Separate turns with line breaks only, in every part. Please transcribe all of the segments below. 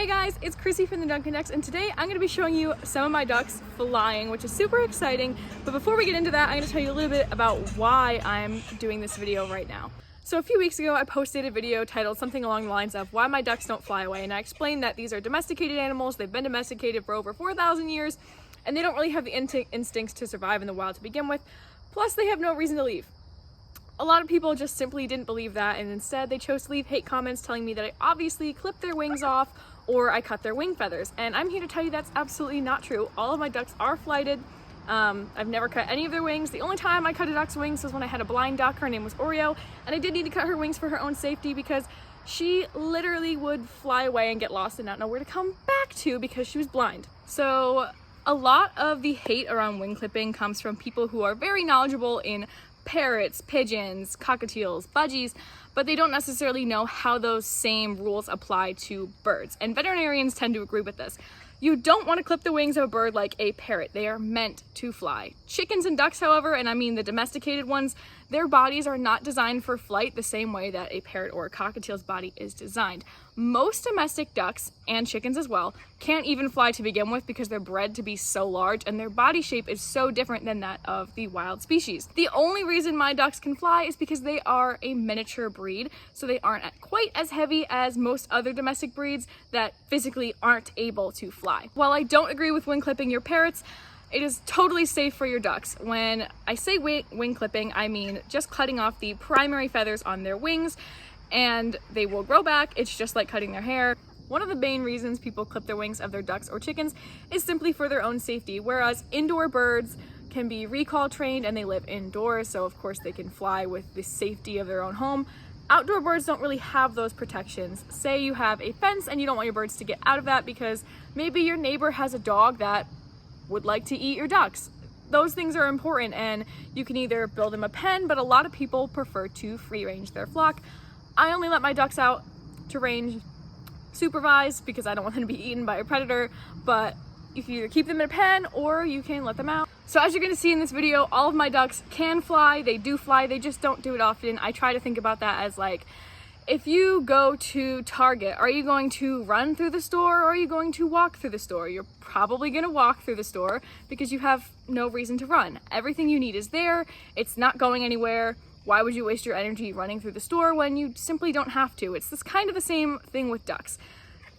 Hey guys, it's Chrissy from the Dunkin' Ducks, and today I'm going to be showing you some of my ducks flying, which is super exciting. But before we get into that, I'm going to tell you a little bit about why I'm doing this video right now. So a few weeks ago, I posted a video titled something along the lines of why my ducks don't fly away, and I explained that these are domesticated animals. They've been domesticated for over 4,000 years, and they don't really have the instincts to survive in the wild to begin with. Plus, they have no reason to leave. A lot of people just simply didn't believe that, and instead they chose to leave hate comments telling me that I obviously clipped their wings off or I cut their wing feathers. And I'm here to tell you that's absolutely not true. All of my ducks are flighted. I've never cut any of their wings. The only time I cut a duck's wings was when I had a blind duck. Her name was Oreo, and I did need to cut her wings for her own safety because she literally would fly away and get lost and not know where to come back to because she was blind. So a lot of the hate around wing clipping comes from people who are very knowledgeable in parrots, pigeons, cockatiels, budgies, but they don't necessarily know how those same rules apply to birds. And veterinarians tend to agree with this. You don't want to clip the wings of a bird like a parrot. They are meant to fly. Chickens and ducks, however, and I mean the domesticated ones, their bodies are not designed for flight the same way that a parrot or a cockatiel's body is designed. Most domestic ducks, and chickens as well, can't even fly to begin with because they're bred to be so large and their body shape is so different than that of the wild species. The only reason my ducks can fly is because they are a miniature breed, so they aren't quite as heavy as most other domestic breeds that physically aren't able to fly. While I don't agree with wing clipping your parrots, it is totally safe for your ducks. When I say wing clipping, I mean just cutting off the primary feathers on their wings, and they will grow back. It's just like cutting their hair. One of the main reasons people clip their wings of their ducks or chickens is simply for their own safety, whereas indoor birds can be recall trained and they live indoors, so of course they can fly with the safety of their own home. Outdoor birds don't really have those protections. Say you have a fence and you don't want your birds to get out of that because maybe your neighbor has a dog that would like to eat your ducks. Those things are important, and you can either build them a pen, but a lot of people prefer to free range their flock. I only let my ducks out to range supervised because I don't want them to be eaten by a predator, but you can either keep them in a pen or you can let them out. So as you're going to see in this video, all of my ducks can fly. They do fly, they just don't do it often. I try to think about that as like, if you go to Target, are you going to run through the store or are you going to walk through the store? You're probably going to walk through the store because you have no reason to run. Everything you need is there. It's not going anywhere. Why would you waste your energy running through the store when you simply don't have to? It's this kind of the same thing with ducks.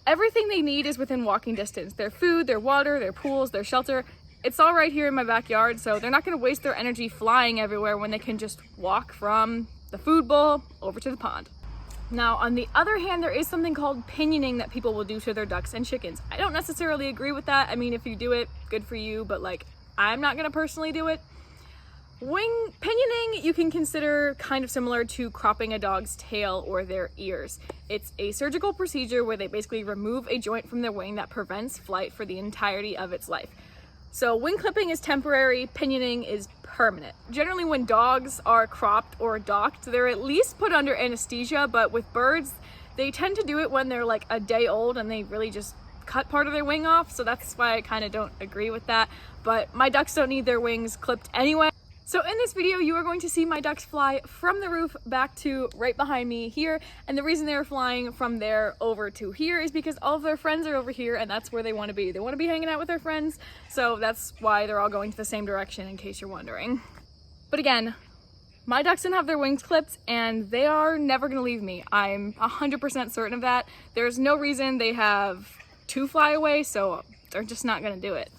Everything they need is within walking distance. Their food, their water, their pools, their shelter. It's all right here in my backyard, so they're not going to waste their energy flying everywhere when they can just walk from the food bowl over to the pond. Now, on the other hand, there is something called pinioning that people will do to their ducks and chickens. I don't necessarily agree with that. I mean, if you do it, good for you, but like, I'm not going to personally do it. Pinioning you can consider kind of similar to cropping a dog's tail or their ears. It's a surgical procedure where they basically remove a joint from their wing that prevents flight for the entirety of its life. So wing clipping is temporary, pinioning is permanent. Generally when dogs are cropped or docked, they're at least put under anesthesia, but with birds, they tend to do it when they're like a day old and they really just cut part of their wing off, so that's why I kind of don't agree with that. But my ducks don't need their wings clipped anyway. So in this video, you are going to see my ducks fly from the roof back to right behind me here. And the reason they're flying from there over to here is because all of their friends are over here and that's where they want to be. They want to be hanging out with their friends. So that's why they're all going to the same direction, in case you're wondering. But again, my ducks don't have their wings clipped and they are never going to leave me. I'm 100% certain of that. There's no reason they have to fly away, so they're just not going to do it.